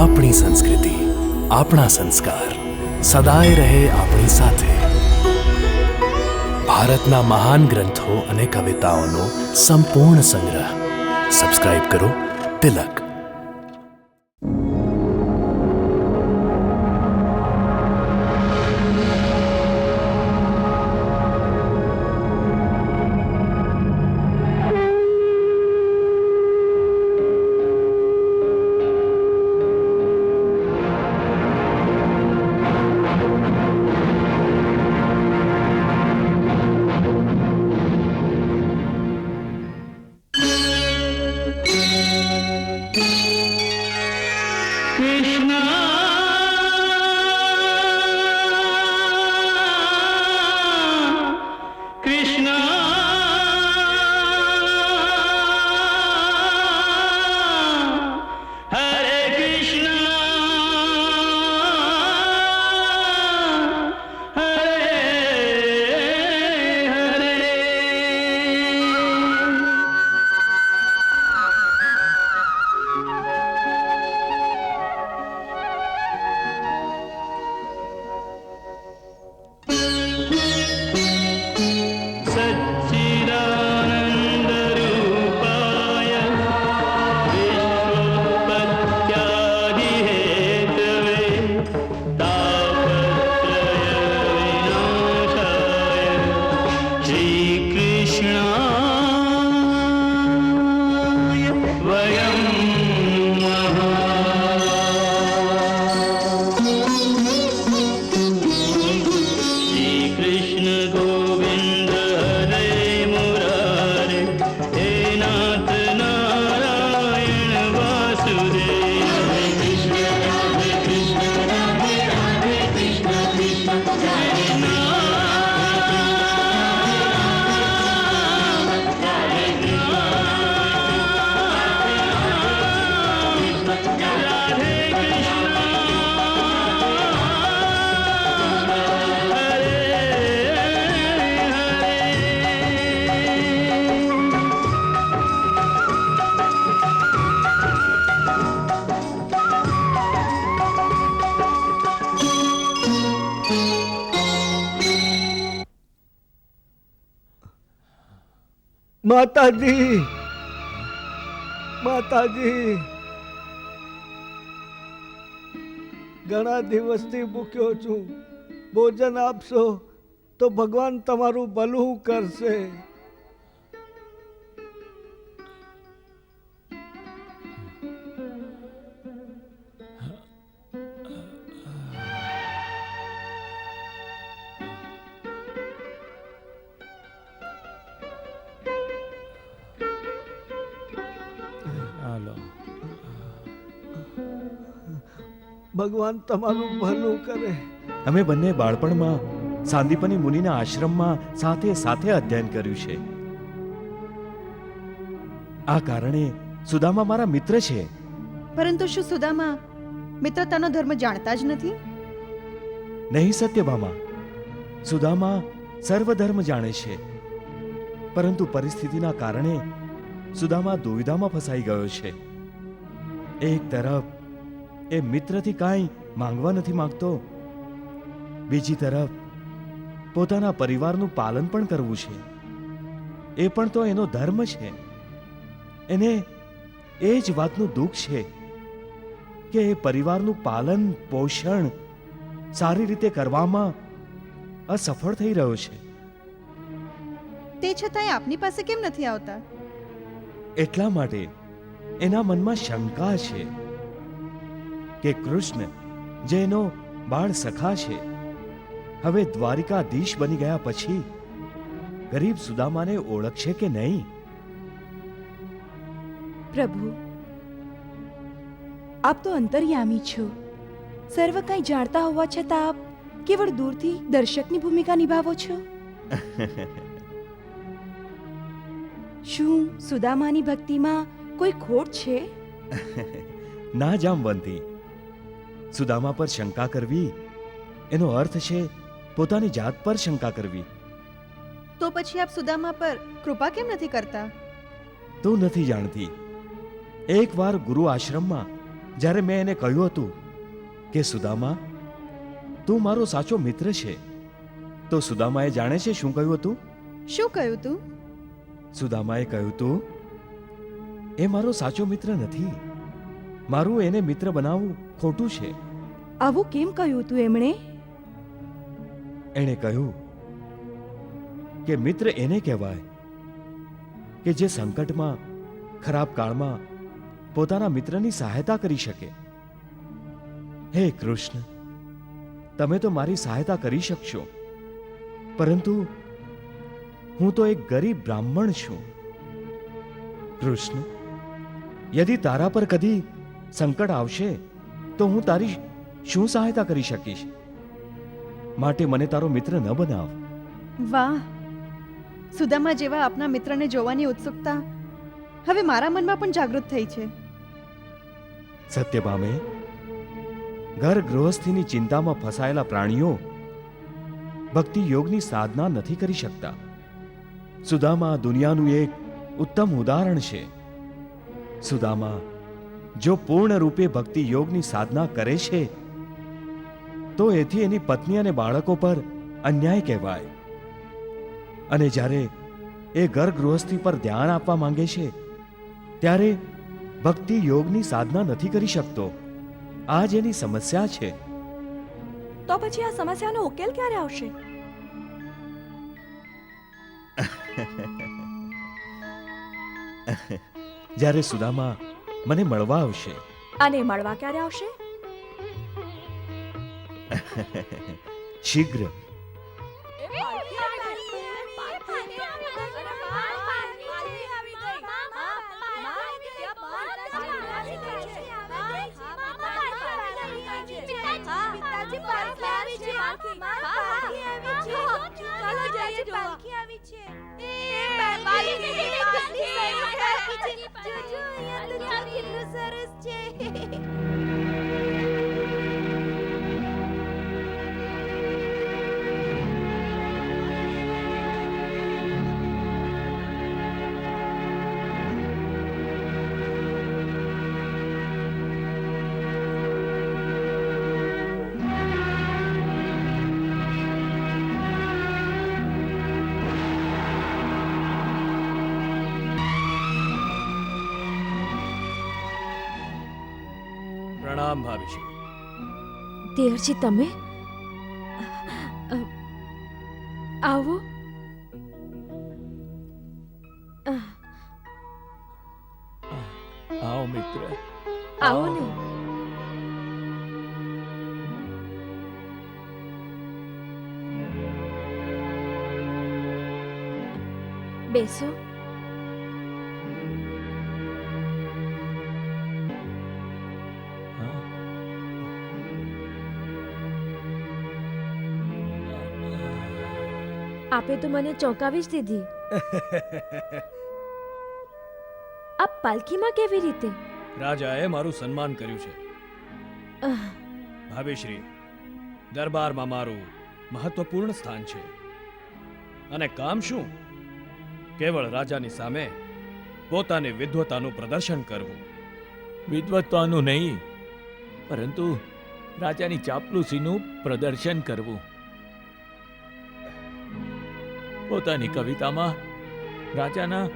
આપણી સંસ્કૃતિ, આપણા સંસ્કાર સદાય રહે આપણી સાથે. ભારતના મહાન ગ્રંથો અને કવિતાઓનો સંપૂર્ણ સંગ્રહ. સબસ્ક્રાઇબ કરો તિલક. માતાજી, માતાજી, ઘણા દિવસથી ભૂખ્યો છું. ભોજન આપશો તો ભગવાન તમારું ભલું કરશે. ભગવાન તમારું ભલું કરે. અમે બંને બાળપણમાં સાંદીપની મુનિના આશ્રમમાં સાથે સાથે અધ્યયન કર્યું છે. આ કારણે સુદામા મારા મિત્ર છે. પરંતુ શું સુદામા મિત્રતાનો ધર્મ જાણતા જ નથી? નહીં સત્યભામા, સુદામા સર્વધર્મ જાણે છે. પરંતુ પરિસ્થિતિના કારણે સુદામા દુવિધામાં ફસાઈ ગયો છે. એક તરફ એ મિત્રથી કાંઈ માંગવા નથી માંગતો, બીજી તરફ પોતાના પરિવારનું પાલન પણ કરવું છે. એ પણ તો એનો ધર્મ છે. એને એ જ વાતનું દુઃખ છે કે એ પરિવારનું પાલન પોષણ સારી રીતે કરવામાં અસફળ થઈ રહ્યો છે. તે છતાંય આપની પાસે કેમ નથી આવતા? એટલા માટે એના મનમાં શંકા છે કે કૃષ્ણ, જે એનો બાળ સખા છે, હવે દ્વારિકાધીશ બની ગયા પછી ગરીબ સુદામાને ઓળખશે કે નહીં? પ્રભુ, આપ તો અંતર્યામી છો. સર્વ કંઈ જાણતા હોવા છતાં આપ કેવળ દૂરથી દર્શકની ભૂમિકા નિભાવો છો. શું સુદામાની ભક્તિમાં કોઈ ખોટ છે? ના જામવંતી, સુદામા પર શંકા કરવી એનો અર્થ છે પોતાની જાત પર શંકા કરવી. તો પછી આપ સુદામા પર કૃપા કેમ નથી કરતા? તું નથી જાણતી, એકવાર ગુરુ આશ્રમમાં જ્યારે મેં એને કહ્યું હતું કે સુદામા, તું મારો સાચો મિત્ર છે, તો સુદામાએ જાણે છે શું કહ્યું હતું? શું કહ્યું તું? સુદામાએ કહ્યું હતું, એ મારો સાચો મિત્ર નથી, મારું એને મિત્ર બનાવવું ખોટું છે. આવું કેમ કહ્યું તું એમણે? એણે કહ્યું કે મિત્ર એને કહેવાય કે જે સંકટમાં, ખરાબ કાળમાં પોતાના મિત્રની સહાયતા કરી શકે. હે કૃષ્ણ, તમે તો મારી સહાયતા કરી શકશો, પરંતુ હું તો એક ગરીબ બ્રાહ્મણ છું. કૃષ્ણ, યદિ તારા પર કદી સંકટ આવશે તો હું તારી શું સહાયતા કરી શકીશ? માટે મને તારો મિત્ર ન બનાવ. વાહ, સુદામા જેવા આપના મિત્રને જોવાની ઉત્સુકતા હવે મારા મનમાં પણ જાગૃત થઈ છે. સત્યભામે, ઘર ગૃહસ્થીની ચિંતામાં ફસાયેલા પ્રાણીઓ ભક્તિ યોગની સાધના નથી કરી શકતા. સુદામા દુનિયાનું એક ઉત્તમ ઉદાહરણ છે. સુદામા જો પૂર્ણ રૂપે ભક્તિ યોગની સાધના કરે છે તો એથી એની પત્ની અને બાળકો પર અન્યાય કહેવાય. અને જ્યારે એ ઘર ગૃહસ્થી પર ધ્યાન આપવા માંગે છે ત્યારે ભક્તિ યોગની સાધના નથી કરી શકતો. આ જ એની સમસ્યા છે. તો પછી આ સમસ્યાનો ઉકેલ ક્યારે આવશે? જ્યારે સુદામા મને મળવા આવશે. અને મળવા ક્યારે આવશે? શીઘ્ર. પ્રણામ ભાભીશ્રી. દેવજી, તમે આવો. આવો મિત્ર, આવો ને. બેસો. આપે તો મને ચોંકાવી જ દીધી. આ પાલખીમાં કેવી રીતે? રાજાએ મારું સન્માન કર્યું છે. ભાભીશ્રી, દરબારમાં મારું મહત્વપૂર્ણ સ્થાન છે. અને કામ શું? કેવળ રાજાની સામે પોતાની વિદ્વતાનું પ્રદર્શન કરવું. વિદ્વત્તાનું નહીં, પરંતુ રાજાની ચાપલુસીનું પ્રદર્શન કરવું. પોતાની કવિતામાં રાજાના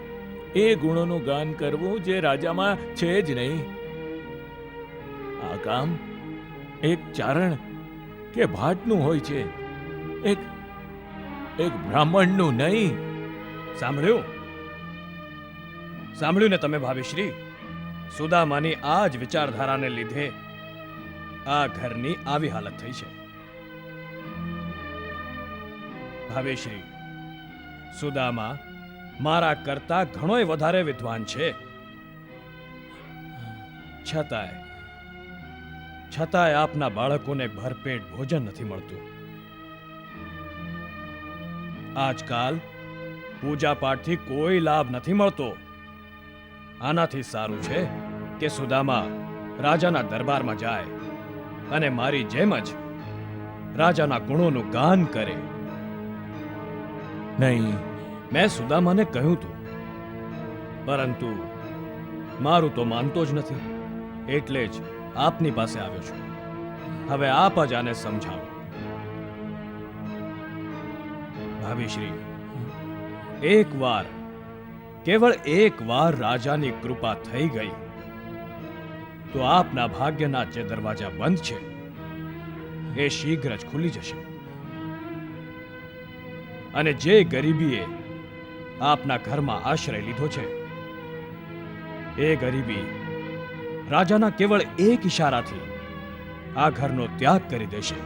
એ ગુણોનું ગાન કરવું જે રાજામાં છે જ નહીં. આ કામ એક ચારણ કે ભાટનું હોય છે, એક બ્રાહ્મણનું નહીં. સાંભળ્યું? સાંભળ્યું ને તમે ભાભીશ્રી? સુદામાની આ જ વિચારધારાને લીધે આ ઘરની આવી હાલત થઈ છે. ભાભીશ્રી, સુદામા મારા કરતા ઘણોય વધારે વિદ્વાન છે. છતાંય આપના બાળકોને ભરપેટ ભોજન નથી મળતું. આજકાલ પૂજા પાઠથી કોઈ લાભ નથી મળતો. આનાથી સારું છે કે સુદામા રાજાના દરબારમાં જાય અને મારી જેમ જ રાજાના ગુણોનું ગાન કરે. નહીં, મેં સુદામાને કહ્યું તું, પરંતુ મારું તો માનતો જ નથી. એટલે જ આપની પાસે આવ્યો છું. હવે આપ જ આને સમજાવો. ભાભીશ્રી, એકવાર, કેવળ એકવાર રાજાની કૃપા થઈ ગઈ તો આપના ભાગ્યના જે દરવાજા બંધ છે એ શીઘ્ર જ ખુલી જશે. અને જે ગરીબીએ આપના ઘરમાં આશ્રય લીધો છે એ ગરીબી રાજાના કેવળ એક ઈશારાથી આ ઘરનો ત્યાગ કરી દેશે.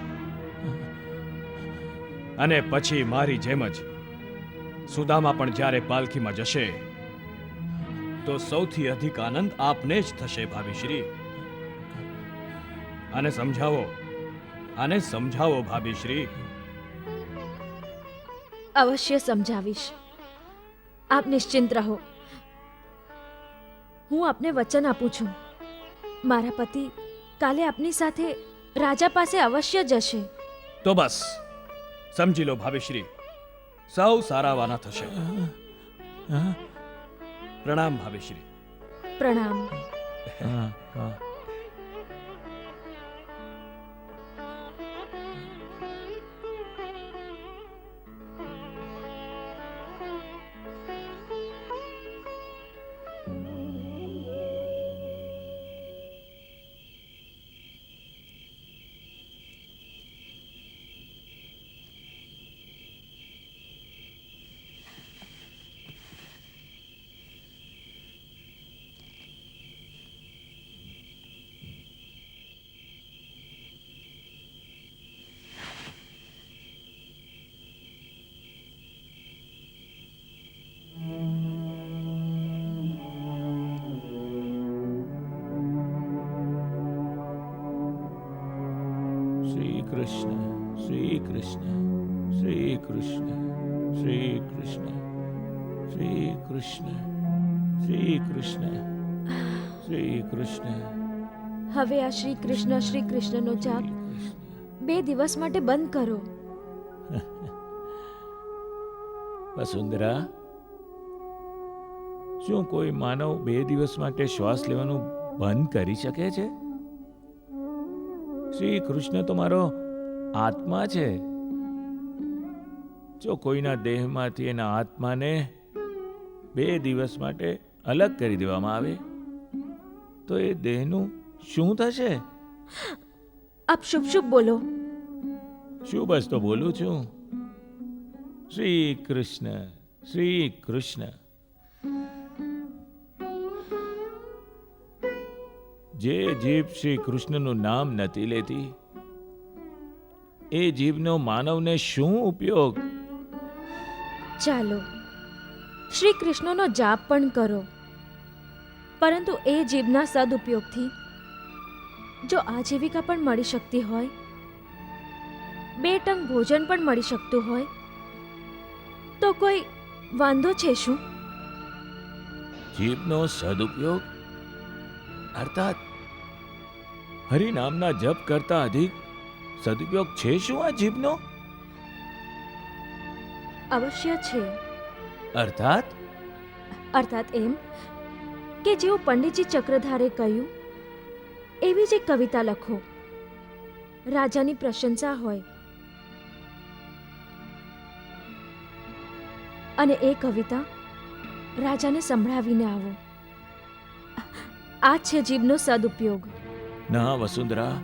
અને પછી મારી જેમ જ સુદામા પણ જ્યારે પાલખીમાં જશે તો સૌથી અધિક આનંદ આપને જ થશે. ભાભીશ્રી, આને સમજાવો, આને સમજાવો ભાભીશ્રી. અવશ્ય સમજાવીશ. આપ નિશ્ચિંત રહો. હું આપને વચન આપું છું, મારા પતિ કાલે આપની સાથે રાજા પાસે અવશ્ય જશે. તો બસ સમજી લો ભાભીશ્રી, સૌ સારાવાના થશે. પ્રણામ ભાભીશ્રી. પ્રણામ. હા હા શ્રી કૃષ્ણ, શ્રી કૃષ્ણ, શ્રી કૃષ્ણ, શ્રી કૃષ્ણ, શ્રી કૃષ્ણ, શ્રી કૃષ્ણ, શ્રી કૃષ્ણ. હવે આ શ્રી કૃષ્ણનો જાપ 2 દિવસ માટે બંધ કરો. વસુંધરા, શું કોઈ માનવ 2 દિવસ માટે શ્વાસ લેવાનું બંધ કરી શકે છે? શ્રી કૃષ્ણ તો મારો આત્મા છે. જો કોઈના દેહમાંથી એના આત્માને 2 દિવસ માટે અલગ કરી દેવામાં આવે તો એ દેહનું શું થશે? આપ શુભ શુભ બોલો. શું બસ તો બોલું છું. શ્રી કૃષ્ણ, શ્રી કૃષ્ણ. જે જીભ શ્રી કૃષ્ણનું નામ નથી લેતી એ જીભનો માનવને શું ઉપયોગ? ચાલો, શ્રી કૃષ્ણનો જાપ પણ કરો, પરંતુ એ જીભના સદુપયોગથી જો આજીવિકા પણ મળી શકતી હોય, 2 ટંક ભોજન પણ મળી શકતું હોય તો કોઈ વાંધો છે શું? જીભનો સદુપયોગ અર્થાત હરિનામના જપ કરતા અધિક સદુપયોગ છે શું આ જીભનો? અવશ્ય છે. અર્થાત અર્થાત એમ કે જેવું પંડિતજી ચક્રધારે કહ્યું એવી જ એક કવિતા લખો, રાજાની પ્રશંસા હોય, અને એ કવિતા રાજાને સંભળાવીને આવો. આ છે જીભનો સદુપયોગ. ના વસુંધરા,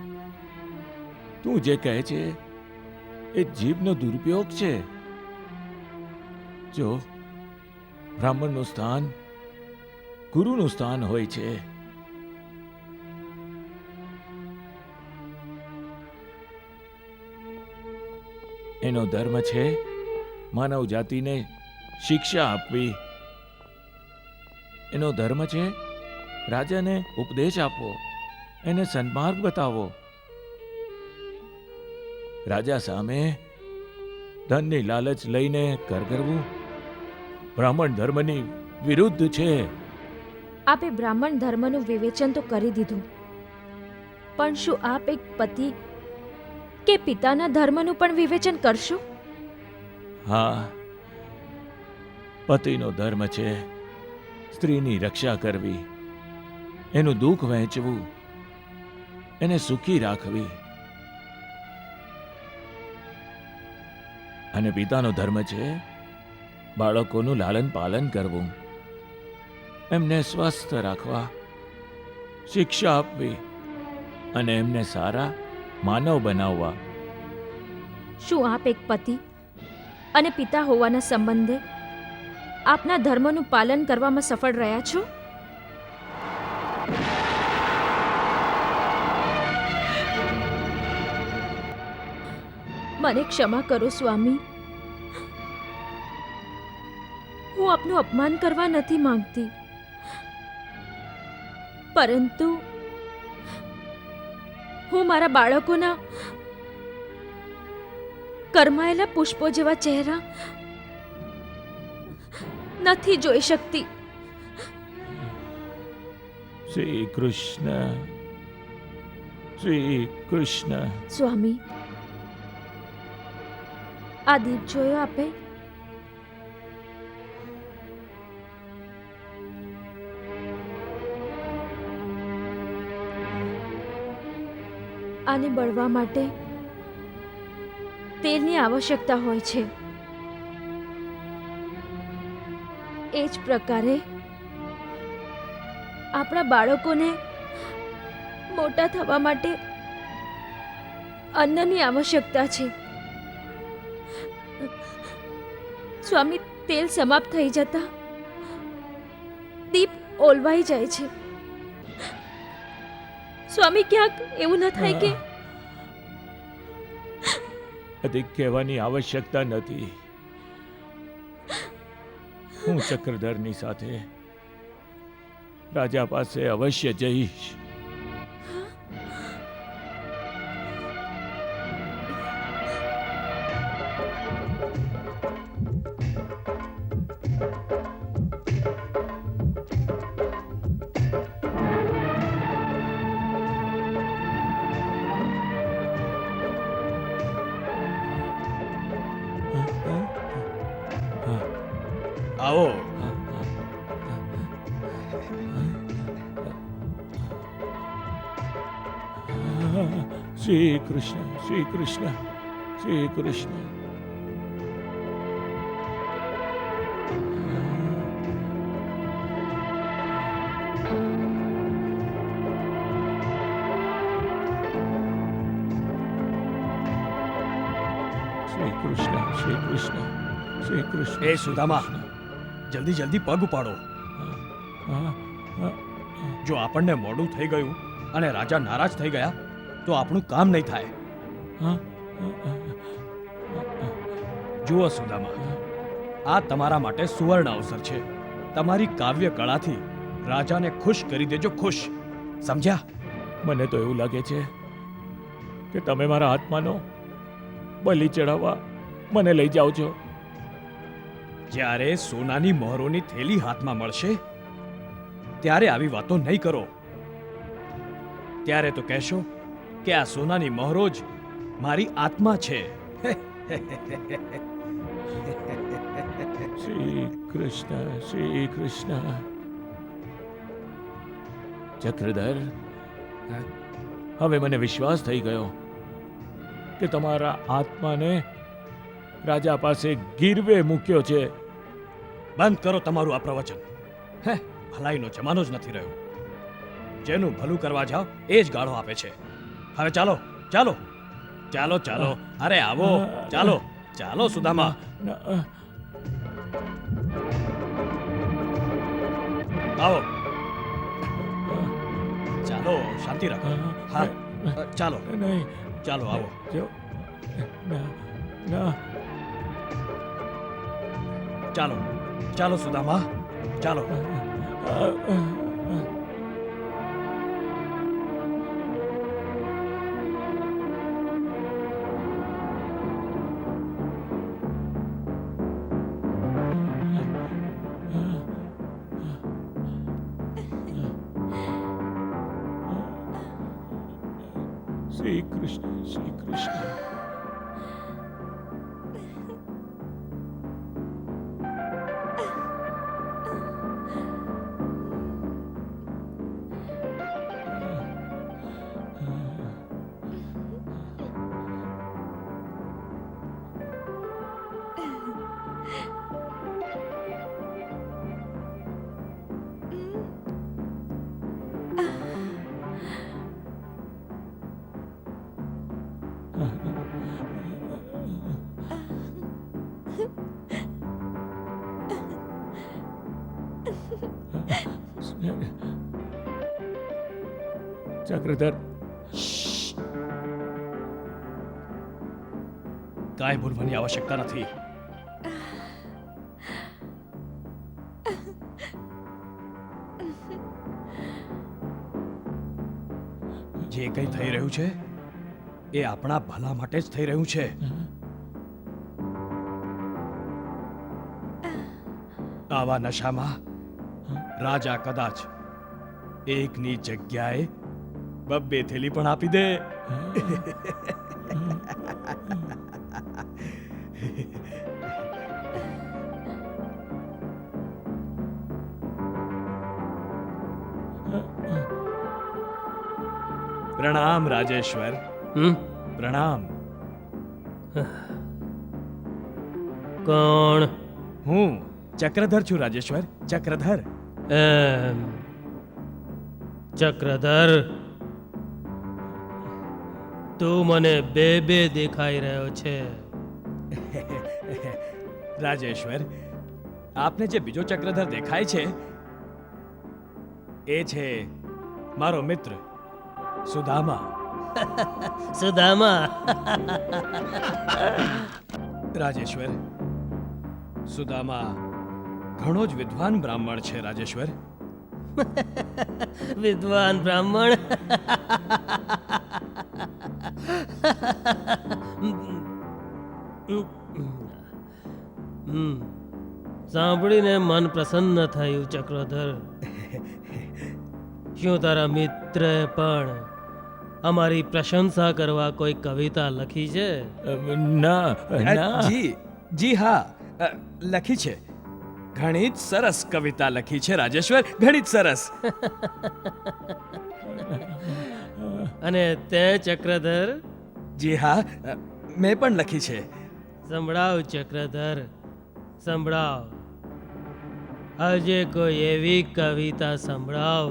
તું જે કહે છે એ જીભનો દુરુપયોગ છે. જો બ્રાહ્મણનું સ્થાન ગુરુનું સ્થાન હોય છે. એનો ધર્મ છે માનવ જાતિને શિક્ષા આપવી. એનો ધર્મ છે રાજાને ઉપદેશ આપવો, એને સન્માર્ગ બતાવો. રાજા સામે ધનની લાલચ લઈને કરગરવું બ્રાહ્મણ ધર્મની વિરુદ્ધ છે. આપે બ્રાહ્મણ ધર્મનું વિવેચન તો કરી દીધું, પણ શું આપ એક પતિ કે પિતાના ધર્મનું પણ વિવેચન કરશો? હા, પતિનો ધર્મ છે સ્ત્રીની રક્ષા કરવી, એનું દુઃખ વહેંચવું, એને સુખી રાખવી. અને પિતાનો ધર્મ છે બાળકોનું લાલન પાલન કરવું, એમને સ્વસ્થ રાખવા, શિક્ષા આપવી અને એમને સારા માનવ બનાવવા. શું આપ એક પતિ અને પિતા હોવાના સંબંધે આપના ધર્મનું પાલન કરવામાં સફળ રહ્યા છો? મને ક્ષમા કરો સ્વામી, હું આપનું અપમાન કરવા નથી માંગતી, પરંતુ હું મારા બાળકોના કરમાયેલા પુષ્પો જેવા ચહેરા નથી જોઈ શકતી. શ્રી કૃષ્ણ, શ્રી કૃષ્ણ. સ્વામી, આ દીપ જોયો આપે? આને બળવા માટે તેલની આવશ્યકતા હોય છે. એ જ પ્રકારે આપણા બાળકોને મોટા થવા માટે અન્નની આવશ્યકતા છે. સ્વામી, તેલ સમાપ્ત થઈ જતા દીપ ઓલવાઈ જાય છે. સ્વામી, ક્યાંક એવું ન થાય કે? અધિક કહેવાની આવશ્યકતા નથી. હું ચક્રધરની સાથે રાજા પાસે અવશ્ય જઈશ. આવો. શ્રી કૃષ્ણ, શ્રી કૃષ્ણ, શ્રી કૃષ્ણ. શ્રી કૃષ્ણ, શ્રી કૃષ્ણ, શ્રી કૃષ્ણ. એ સુદામા, જલ્દી જલ્દી પગ ઉપાડો. જો આપણને મોડું થઈ ગયું અને રાજા નારાજ થઈ ગયા તો આપણું કામ નહીં થાય. જુઓ સુદામા, આ તમારા માટે સુવર્ણ અવસર છે. તમારી કાવ્ય કળાથી રાજાને ખુશ કરી દેજો, ખુશ. સમજ્યા? મને તો એવું લાગે છે કે તમે મારા આત્માનો બલિ ચડાવવા મને લઈ જાઓ છો. જ્યારે સોનાની મહોરોની થેલી હાથમાં મળશે ત્યારે આવી વાતો નહીં કરો. ત્યારે તો કહેશો કે આ સોનાની મહોરો જ મારી આત્મા છે. શ્રી કૃષ્ણ, શ્રી કૃષ્ણ. ચક્રધર, હવે મને વિશ્વાસ થઈ ગયો કે તમારા આત્માને રાજા પાસે ગીરવે મૂક્યો છે. બંધ કરો તમારું આ પ્રવચન. ભલાઈનો જમાનો જ નથી રહ્યો. જેનું ભલું કરવા જાઓ એ જ ગાળો આપે છે. હવે ચાલો, ચાલો, ચાલો, ચાલો. અરે આવો, ચાલો, ચાલો સુદામા. આવો, ચાલો, શાંતિ રાખો. હા, ચાલો, નહીં, ચાલો, આવો. જો ના ના. ચાલો, ચાલો સુદામા, ચાલો. શ્રી કૃષ્ણ, શ્રી કૃષ્ણ. ચક્રધર, કાંઈ બોલવાની આવશ્યકતા નથી. જે કંઈ થઈ રહ્યું છે એ આપણા ભલા માટે જ થઈ રહ્યું છે. આવા નશામાં રાજા કદાચ એકની જગ્યાએ બબ્બે થેલી પણ આપી દે. પ્રણામ રાજેશ્વર. પ્રણામ. કોણ? હું ચક્રધર છું રાજેશ્વર, ચક્રધર. ચક્રધર, તું મને બે દેખાઈ રહ્યો છે. રાજેશ્વર, આપને જે બીજો ચક્રધર દેખાય છે એ છે મારો મિત્ર સુદામા. સુદામા? રાજેશ્વર, સુદામા ઘણો જ વિદ્વાન બ્રાહ્મણ છે રાજેશ્વર. વિદ્વાન બ્રાહ્મણ? સાંભળીને મન પ્રસન્ન થયું ચક્રધર. શું તારા મિત્રએ પણ અમારી પ્રશંસા કરવા કોઈ કવિતા લખી છે? ના ના, જી હા, લખી છે. ઘણી જ સરસ કવિતા લખી છે રાજેશ્વર, ઘણી જ સરસ. અને તે ચક્રધર? જી હા, મેં પણ લખી છે. સંભળાવ ચક્રધર, સંભળાવ. આજે કોઈ એવી કવિતા સંભળાવ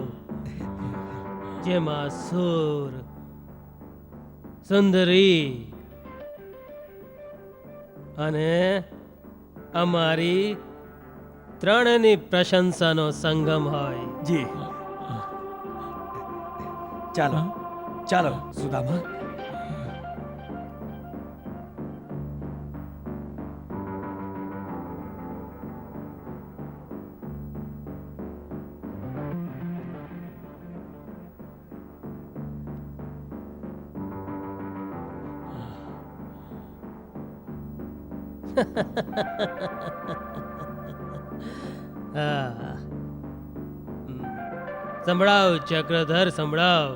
જેમાં સુર, સુંદરી અને અમારી ત્રણની પ્રશંસાનો સંગમ હોય. જી, ચાલો ચાલો સુદામા. હા. સંભળાવ ચક્રધર, સંભળાવ.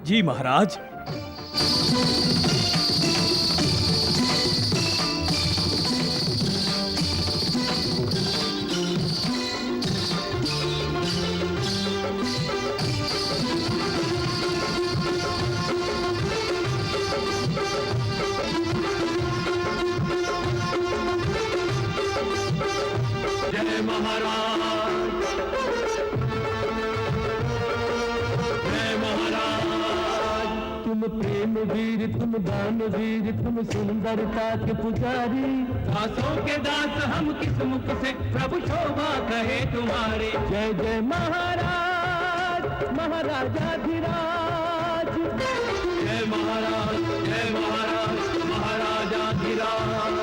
જી મહારાજ. જય મહારાજ, જય મહારાજ. तुम प्रेम वीर, तुम दान वीर, तुम सुंदरता के पुजारी, दासों के दास हम किस मुख से प्रभु शोभा कहे तुम्हारे. जय जय महाराज, महाराजाधिराज. जय महाराज, जय महाराज, महाराजाधिराज.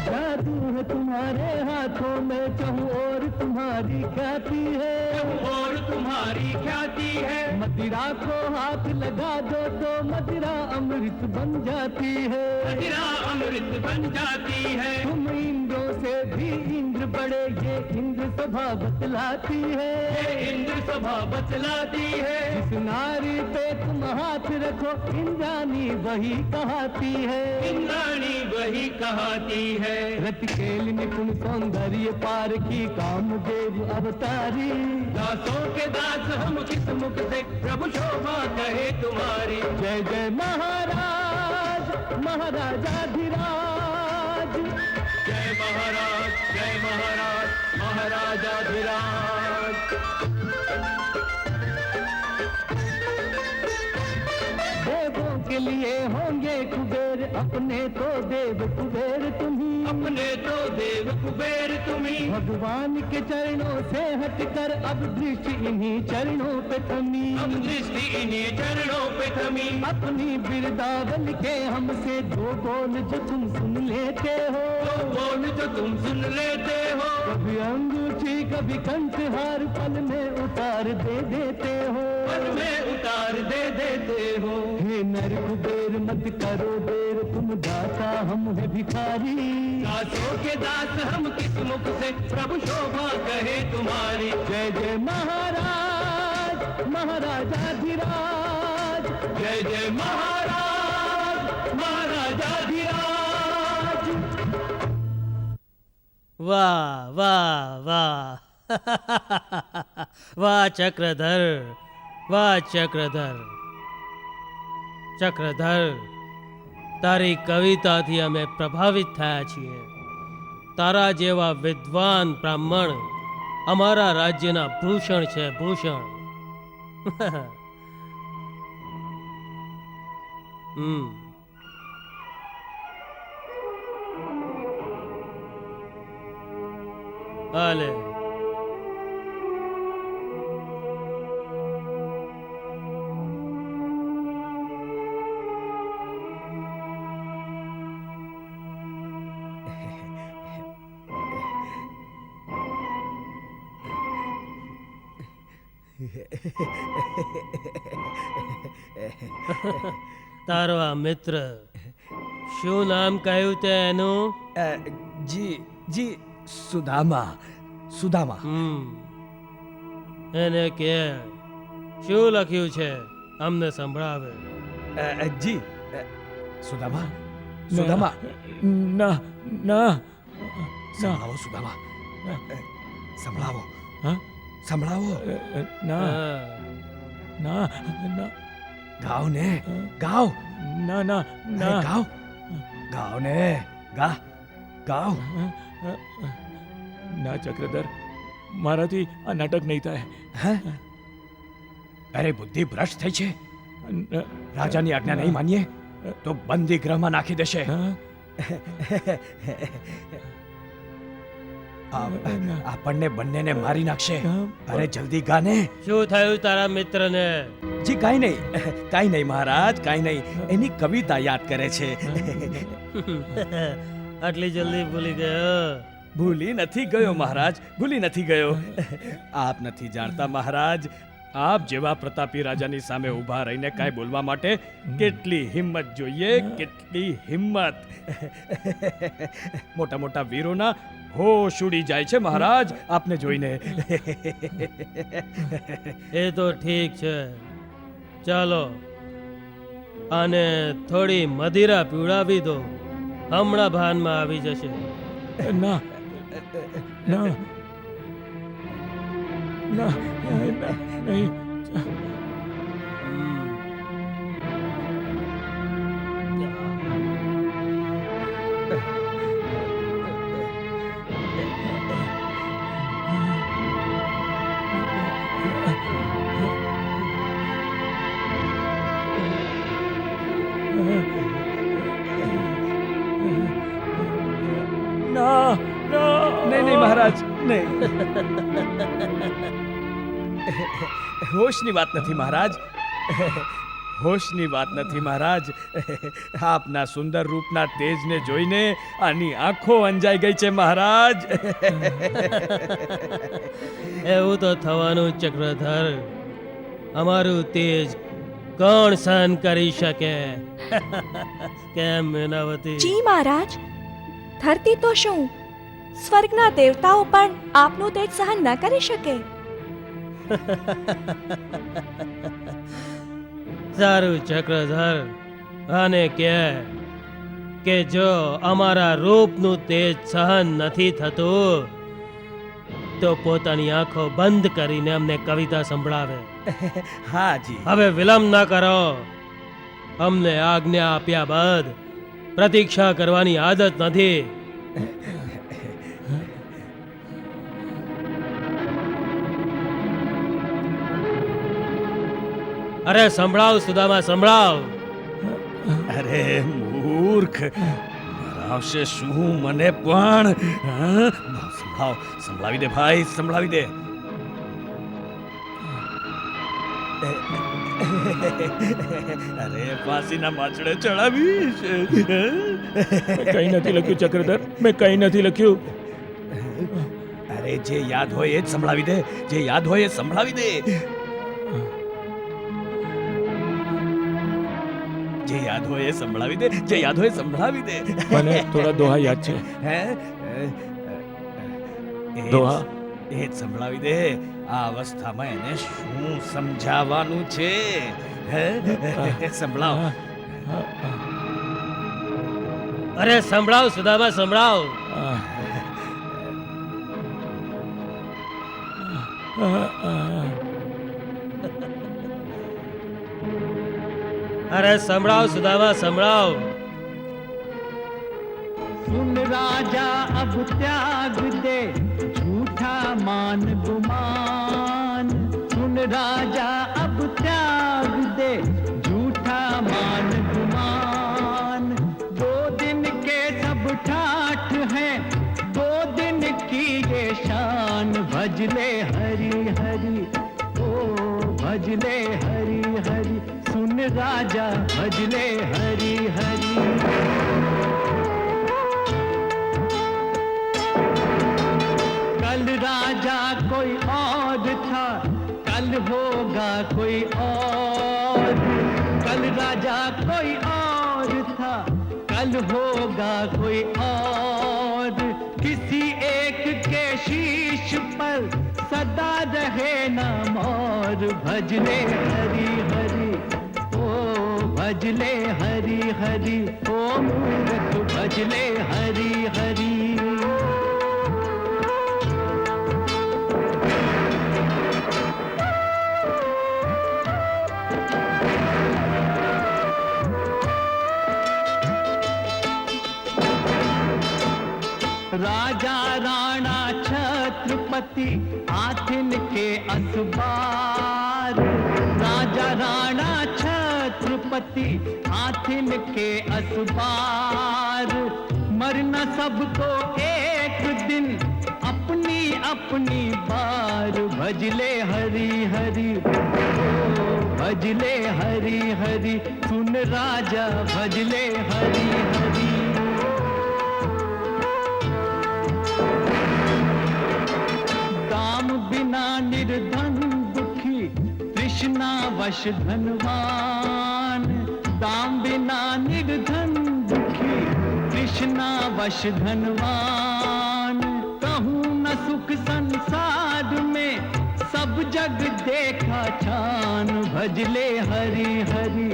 जादू है तुम्हारे हाथों में, कहूँ और तुम्हारी ख्याति है. और तुम्हारी ख्याति है. मदिरा को हाथ लगा दो तो मदिरा अमृत बन जाती है. मदिरा अमृत बन जाती है. तुम इंद्रों से भी इंद्र बड़े, ये इंद्र सभा बतलाती है. ये इंद्र सभा बतलाती है. जिस नारी पे तुम हाथ रखो, इंद्राणी वही कहाती है. इंद्राणी वही कहाती है. रत खेल निपुण सौंदर्य पार की कामदेव अवतारी. दासों के दास हम किस मुख से प्रभु शोभा कहे तुम्हारी. जय जय महाराज, महाराजाधिराज. जय महाराज, जय महाराज, महाराजाधिराज. देवों के लिए होंगे कुबेर, अपने तो देव कुबेर तुम ही, अपने तो देव कुबेर तुम्ही। भगवान के चरणों से हटकर अब दृष्टि इन्हीं चरणों पे थमी, अब दृष्टि इन्हीं चरणों पे थमी। अपनी बिरदावन के हमसे दो बोल जो तुम सुन लेते हो, तो बोल जो तुम सुन लेते हो। कभी अंगूठी कभी कंठहार पल में उतार दे देते हो, पल में उतार दे देते हो। हे नर कुबेर मत करो देर, तुम दाता हम है भिखारी। दासों के दास हम किस मुख से प्रभु शोभा कहे तुम्हारी। जय जय महाराज महाराजाधिराज, जय जय महाराज महाराजाधिराज। વાહ વાહ વાહ વાહ ચક્રધર, વાહ ચક્રધર. ચક્રધર, તારી કવિતાથી અમે પ્રભાવિત થયા છીએ. તારા જેવા વિદ્વાન બ્રાહ્મણ અમારા રાજ્યના ભૂષણ છે, ભૂષણ. હમ હાલે. તારો આ મિત્ર શું નામ કહ્યું તે એનું? જી જી, સુદામા, સુદામા. એને કે શું લખ્યું છે અમને સંભળાવે. જી, સુદામા, સુદામા. ના ના સંભળાવો સુદામા, સંભળાવો. હા, સંભળાવો. ના હા. ના ના ગાઓ ને, ગાઓ. ના ના અરે ના. ગાઓ, ગાઓ ને, ગા, ગાઓ. ના ચક્રધર, મારાથી આ નાટક નહીં થાય. હે? અરે બુદ્ધિ ભ્રષ્ટ થઈ છે. રાજાની આજ્ઞા નહીં માનીએ તો બંદી ગૃહમાં નાખી દેશે. હા? આપણને બંનેને મારી નાખશે. અરે જલ્દી ગાને. શું થયું તારા મિત્રને? જી કાંઈ નહીં, કાંઈ નહીં મહારાજ, કાંઈ નહીં. એની કવિતા યાદ કરે છે. આટલી જલ્દી ભૂલી ગયો? ભૂલી નથી ગયો મહારાજ, ભૂલી નથી ગયો. આપ નથી જાણતા મહારાજ, આપ જેવા પ્રતાપી રાજાની સામે ઊભા રહીને કાંઈ બોલવા માટે કેટલી હિંમત જોઈએ, કેટલી હિંમત. મોટા મોટા વીરોના હોશ ઉડી જાય છે મહારાજ આપને જોઈને. એ તો ઠીક છે, ચાલો આને થોડી મદિરા પીવડાવી દો, હમણાં ભાનમાં આવી જશે. ના ના ના નહીં. ના ના નહીં નહીં મહારાજ, નહીં. હોશની વાત નથી મહારાજ, હોશની વાત નથી મહારાજ. આપના સુંદર રૂપના તેજને જોઈને આની આંખો અંજાઈ ગઈ છે મહારાજ. એવું તો થવાનું ચક્રધર. અમારું તેજ કોણ સહન કરી શકે? કેમ મેનાવતી? જી મહારાજ, ધરતી તો શું, સ્વર્ગના દેવતાઓ પણ આપનું તેજ સહન ન કરી શકે. સારું ચક્રધર, આને કે જો અમારા રૂપનું તેજ સહન નથી થતું તો પોતાની આંખો બંધ કરીને અમને કવિતા સંભળાવે. હા જી. હવે વિલંબ ન કરો. અમને આજ્ઞા આપ્યા બાદ પ્રતીક્ષા કરવાની આદત નથી. અરે સંભળાવ સુદામા, સંભળાવ. અરે મૂર્ખ, મરાવશે શું મને પણ? હા? સંભળાવી દે ભાઈ, સંભળાવી દે. અરે ફાંસીના માછડે ચડાવીશ. કઈ નથી લખ્યું ચક્રધર, મેં કઈ નથી લખ્યું. અરે જે યાદ હોય એ જ સંભળાવી દે, જે યાદ હોય એ સંભળાવી દે. જે યાદ હોય એ સંભળાવી દે, જે યાદ હોય એ સંભળાવી દે. મને થોડા દોહા યાદ છે. હે? દોહા? એ જ સંભળાવી દે. આ અવસ્થામાં એને શું સમજાવવાનું છે? હે? સંભળાવ. અરે સંભળાવ સુદામા, સંભળાવ. અરે સંભળાવ સુદામા, સંભળાવ. सुन राजा अब त्याग दे झूठा मान गुमान, सुन राजा अब त्याग दे झूठा मान गुमान. 2 दिन के सब ठाठ हैं, 2 दिन की ये शान. भजले हरि हरि, ओ भजले हरि हरि, सुन राजा भजले हरि हरि. कल राजा कोई और था, कल होगा कोई और. कल राजा कोई और था, कल होगा कोई और. किसी एक के शीश पर सदा रहे नाम और. भजले हरि हरि, ओ भजले हरि हरि, ओ मूर्ख भजले हरि हरि. राजा राणा छत्रपति आथिन के असबार. राजा राणा छत्रपति आथिन के असबार. मरना सबको एक दिन अपनी अपनी बार. भजले हरि हरि, ओ भजले हरि हरि, सुन राजा भजले हरि हरि. बिना निर्धन दुखी, तृष्णा वश धनवान. दाम बिना निर्धन दुखी, तृष्णा वश धनवान. कहूँ न सुख संसार में, सब जग देखा छान. भजले हरि हरि,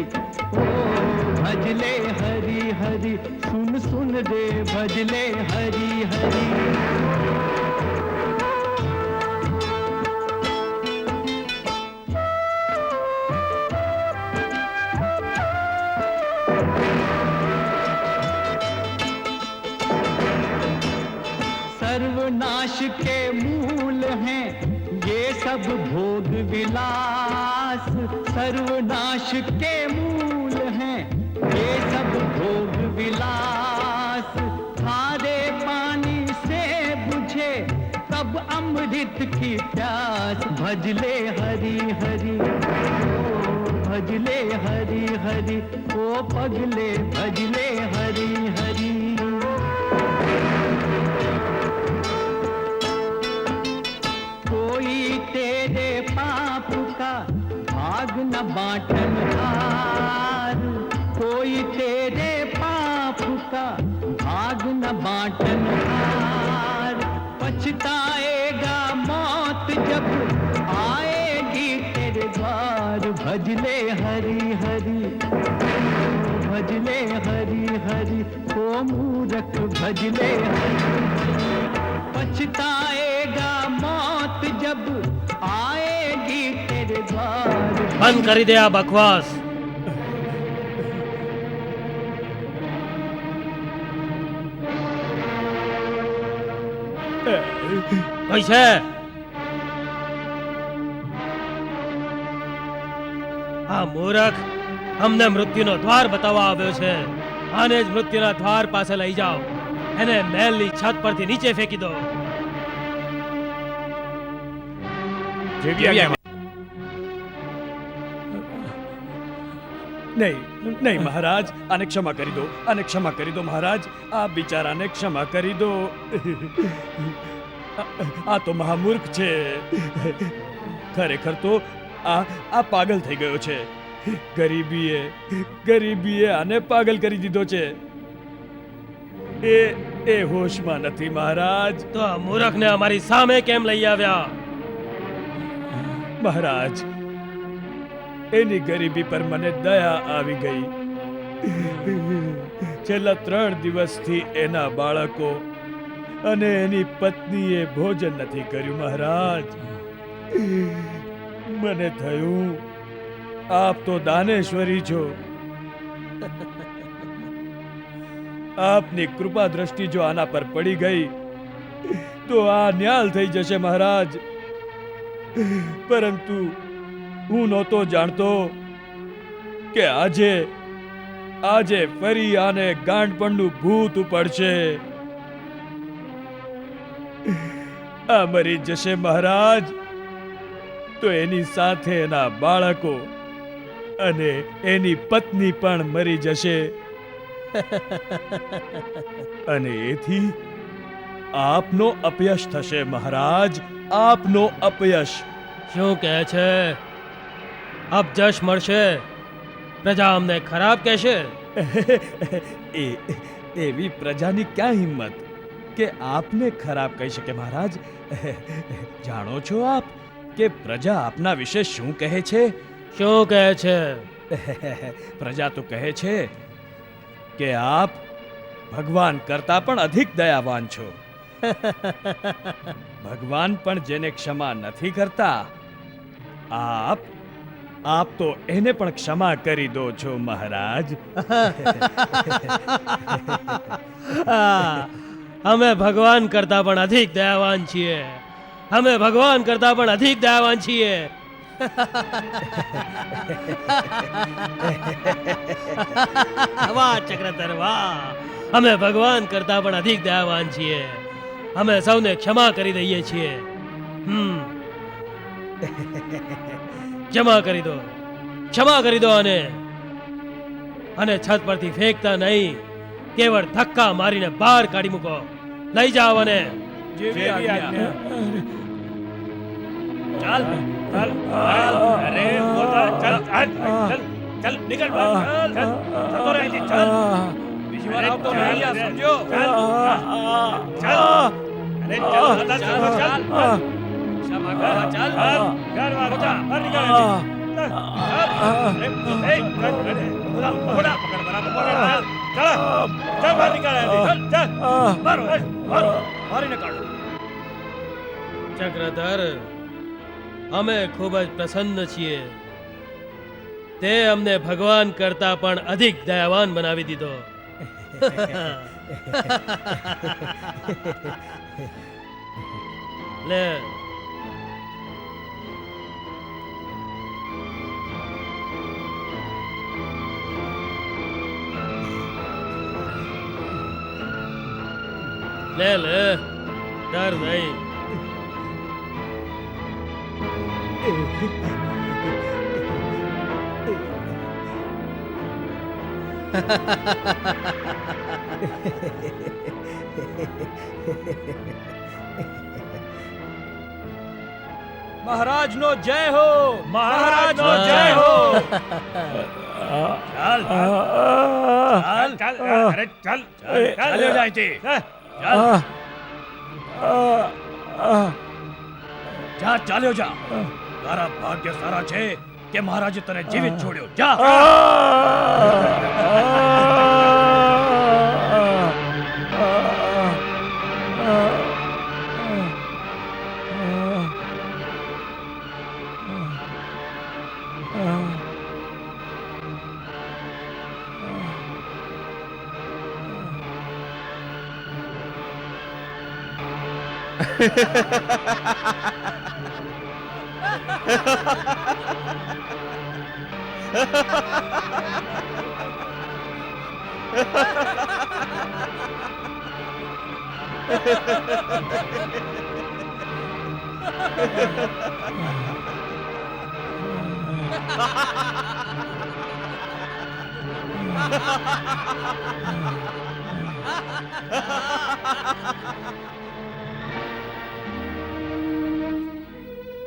ओ भजले हरि हरि, सुन सुन रे भजले हरि हरि. सर्वनाश के मूल हैं ये सब भोग विलास. सर्वनाश के मूल हैं ये सब भोग विलास. खारे पानी से बुझे तब अमृत की प्यास. भजले हरि हरि, ओ भजले हरि हरि, ओ पगले भजले हरि हरि. तेरे पाप का भाग न बांटन हार. कोई तेरे पाप का भाग न बांटन हार. पछताएगा मौत जब आएगी तेरे द्वार. भजले हरि हरि, भजले हरि हरि, ओ मूर्ख भजले हरि. पछताएगा मौत जब आएगी तेरे द्वार. બંધ કરી દે આ બકવાસ. કોઈ છે? આ મૂરખ અમને મૃત્યુનો દ્વાર બતાવવા આવ્યો છે. આને જ મૃત્યુના દ્વાર પાસે લઈ જાઓ. એને મહેલની છત પરથી નીચે ફેંકી દો. નહીં નહીં મહારાજ, આને ક્ષમા કરી દો, આને ક્ષમા કરી દો મહારાજ, આ બિચારાને ક્ષમા કરી દો. આ તો મહામૂર્ખ છે. ખરેખર તો આ પાગલ થઈ ગયો છે. ગરીબીએ આને પાગલ કરી દીધો છે. એ હોશમાં નથી મહારાજ. તો આ મૂરખને અમારી સામે કેમ લઈ આવ્યા? મહારાજ, એની ગરીબી પર મને દયા આવી ગઈ. છેલ્લા 3 દિવસથી એના બાળકો અને એની પત્નીએ ભોજન નથી કર્યું મહારાજ. મને થયું આપ તો દાનેશ્વરી છો. આપની કૃપા દ્રષ્ટિ જો આના પર પડી ગઈ તો આ ન્યાલ થઈ જશે મહારાજ. પરંતુ હું નહોતો જાણતો કે આજે ફરી આને ગાંડપણનું ભૂત ઉપડશે. આ મરી જશે મહારાજ તો એની સાથે એના બાળકો અને એની પત્ની પણ મરી જશે. અને એથી આપનો અપયશ થશે મહારાજ, આપનો અપયશ. શું કહે છે? અપજશ મળશે? પ્રજા અમને ખરાબ કહેશે? એવી પ્રજાની ક્યાં હિંમત કે આપને ખરાબ કહી શકે મહારાજ. જાણો છો આપ કે પ્રજા આપના વિશે શું કહે છે? શું કહે છે? પ્રજા તો કહે છે કે આપ ભગવાન કરતા પણ અધિક દયાવાન છો. ભગવાન પણ જેને ક્ષમા નથી કરતા, આપ તો એને પણ ક્ષમા કરી દો છો મહારાજ. અમે ભગવાન કરતા પણ અધિક દયાવાન છીએ. અમે ભગવાન કરતા પણ અધિક દયાવાન છીએ. વાહ ચક્રધર વાહ! અમે ભગવાન કરતા પણ અધિક દયાવાન છીએ. અમે સૌને ક્ષમા કરી દઈએ છીએ. ક્ષમા કરી દો, ક્ષમા કરી દો. અને છત પરથી ફેંકતા નહીં, કેવળ ધક્કા મારીને બહાર કાઢી મૂકો. લઈ જાઓ અને ચાલ ચાલ અરે પોતા ચાલ ચાલ ચાલ નીકળ ચાલ જતો રહે છે. ચાલ બીજી વાર આવતો નહીં આ સમજો. ચાલ ચાલ અરે ચાલ બધા ચાલ ચાલ ક્ષમા કર. ચાલ ચાલ પોતા બહાર નીકળ. ચાલ અરે એ પોતા પકડ બરાબર પકડ. ચાલ ચાલ બહાર નીકળ. ચાલ ચાલ મારીને કાઢો. ચક્રધર, અમે ખૂબ જ પ્રસન્ન છીએ. તે અમને ભગવાન કરતા પણ અધિક દયાવાન બનાવી દીધો. લે લે લે, ડર નહીં. મહારાજનો જય હો, મહારાજનો જય હો. ચાલ ચાલ ચાલ અરે ચાલ ચાલ્યો જાય છે. જા ચાલ્યો જા. તારા ભાગ્ય સારા છે કે મહારાજે તને જીવિત છોડ્યો. જા.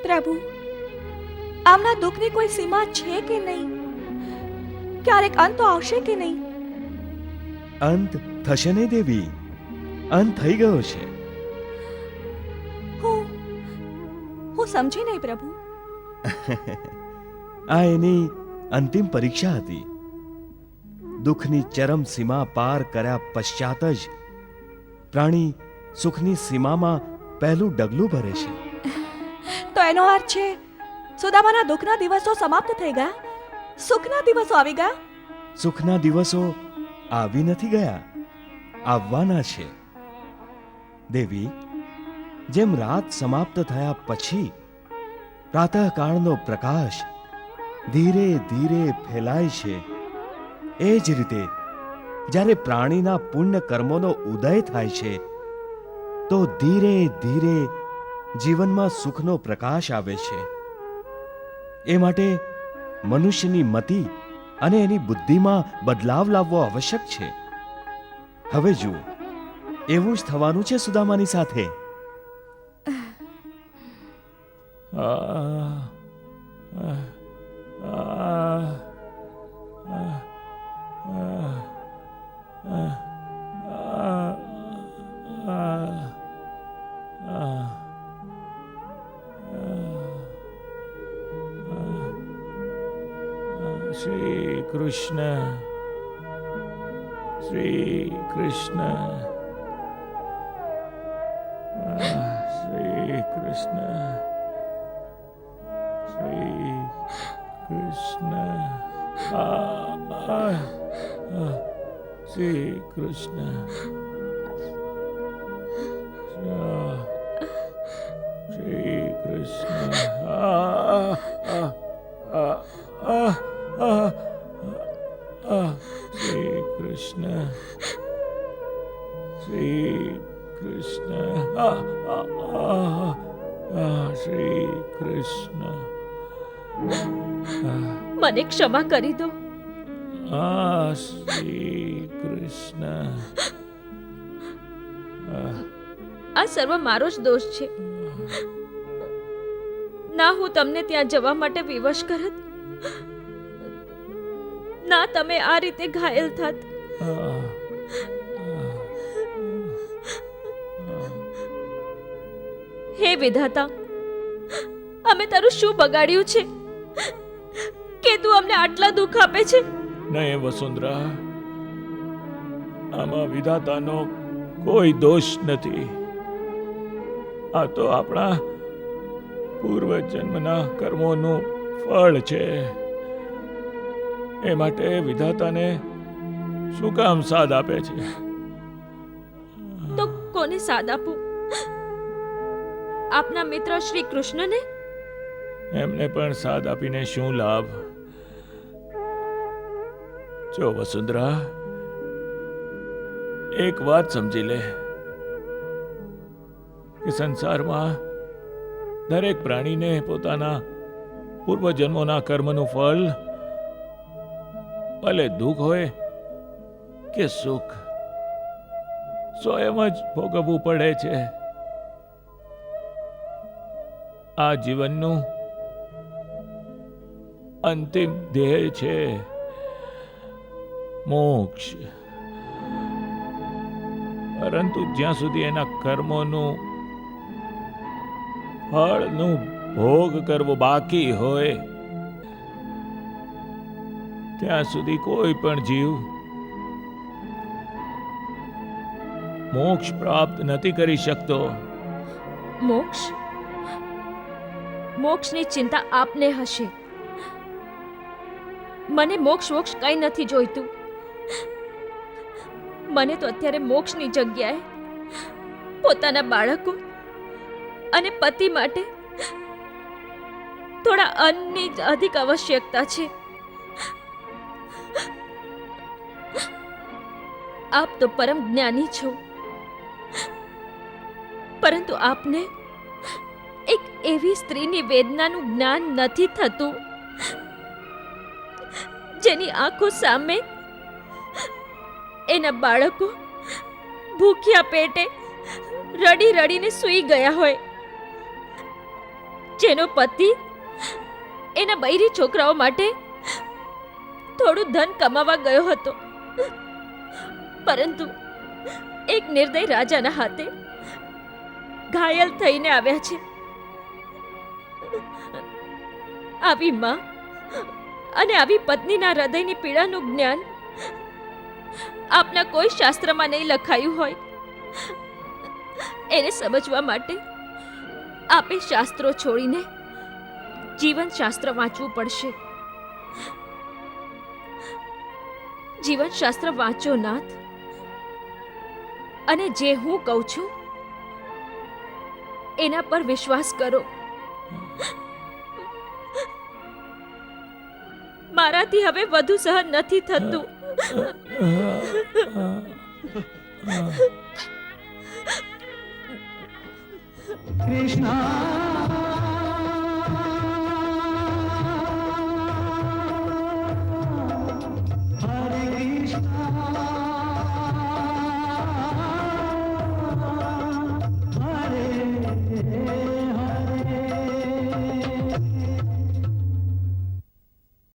પ્રભુ, આમના દુઃખની કોઈ સીમા છે કે નહીં? ક્યારેક અંત તો આવશે કે નહીં? અંત થશે ને દેવી, અંત થઈ ગયો છે. હું સમજી નહીં પ્રભુ. આ એની અંતિમ પરીક્ષા હતી. દુઃખની ચરમ સીમા પાર કર્યા પશ્ચાત જ પ્રાણી સુખની સીમામાં પહેલું ડગલું ભરે છે. તો એનો અર્થ છે સુદામાના દુઃખના દિવસો સમાપ્ત થઈ ગયા, સુખના દિવસો આવી ગયા. સુખના દિવસો આવી નથી ગયા, આવવાના છે. દેવી, જેમ રાત સમાપ્ત થયા પછી પ્રાતઃકાળનો પ્રકાશ ધીરે ધીરે ફેલાય છે, એ જ રીતે જ્યારે પ્રાણીના પુણ્ય કર્મોનો ઉદય થાય છે તો ધીરે ધીરે જીવનમાં સુખનો પ્રકાશ આવે છે. એ માટે મનુષ્યની મતિ અને એની બુદ્ધિમાં બદલાવ લાવવો આવશ્યક છે. હવે જુઓ, એવું જ થવાનું છે સુદામાની સાથે. શ્રી કૃષ્ણ, શ્રી કૃષ્ણ, શ્રી કૃષ્ણ, શ્રી કૃષ્ણ, શ્રી કૃષ્ણ, શ્રી કૃષ્ણ, શ્રી કૃષ્ણ, શ્રી કૃષ્ણ, શ્રી કૃષ્ણ. મને ક્ષમા કરી દો. શ્રી કૃષ્ણ. આ સર્વ મારો જ દોષ છે. ના હું તમને ત્યાં જવા માટે વિવશ કરત, ના તમે આ રીતે ઘાયલ થાત. હે વિધાતા, અમે તારું શું બગાડ્યું છે કે તું અમને આટલા દુઃખ આપે છે? નહીં વસુંધરા, આમાં વિધાતાનો કોઈ દોષ નથી. આ તો આપણા પૂર્વજન્મના કર્મોનું ફળ છે. એ માટે વિધાતાને શું કામ સાદ આપે છે? તો કોને સાદ આપું? આપના મિત્ર શ્રી કૃષ્ણને? એમને પણ સાદ આપીને શું લાભ? જો વસુંધરા, એક વાત સમજી લે કે સંસારમાં દરેક પ્રાણીને પોતાના પૂર્વજન્મોના કર્મનું ફળ, ભલે દુઃખ હોય કે સુખ, સ્વયં જ ભોગવવું પડે છે. આ જીવનનું અંતિમ ધ્યેય છે મોક્ષ. પરંતુ જ્યાં સુધી એના કર્મોનું ફળનું ભોગ કરવો બાકી હોય ત્યાં સુધી કોઈ પણ જીવ મોક્ષ પ્રાપ્ત નથી કરી શકતો. મોક્ષ? મોક્ષની ચિંતા આપને હશે. મને મોક્ષ કંઈ નથી જોઈતું. મને તો અત્યારે મોક્ષની જગ્યાએ પોતાના બાળકો અને પતિ માટે થોડા અન્નની જ અધિક આવશ્યકતા છે. આપ તો પરમ જ્ઞાની છો, પરંતુ આપને એક એવી સ્ત્રીની વેદનાનું જ્ઞાન નથી થતું જેની આંખો સામે એના બાળકો ભૂખ્યા પેટે રડી રડીને સૂઈ ગયા હોય, જેનો પતિ એના બૈરી છોકરાઓ માટે થોડું ધન કમાવા ગયો હતો, પરંતુ એક નિર્દય રાજાના હાથે ઘાયલ થઈને આવ્યા છે. આવી માં અને આવી પત્નીના હૃદયની પીડાનું જ્ઞાન આપના કોઈ શાસ્ત્રમાં નહીં લખાયું હોય. એને સમજવા માટે આપે શાસ્ત્રો છોડીને જીવન શાસ્ત્ર વાંચવું પડશે. જીવન શાસ્ત્ર વાંચો નાથ, અને જે હું કહું છું એના પર વિશ્વાસ કરો. મારાથી હવે વધુ સહન નથી થતું. कृष्णा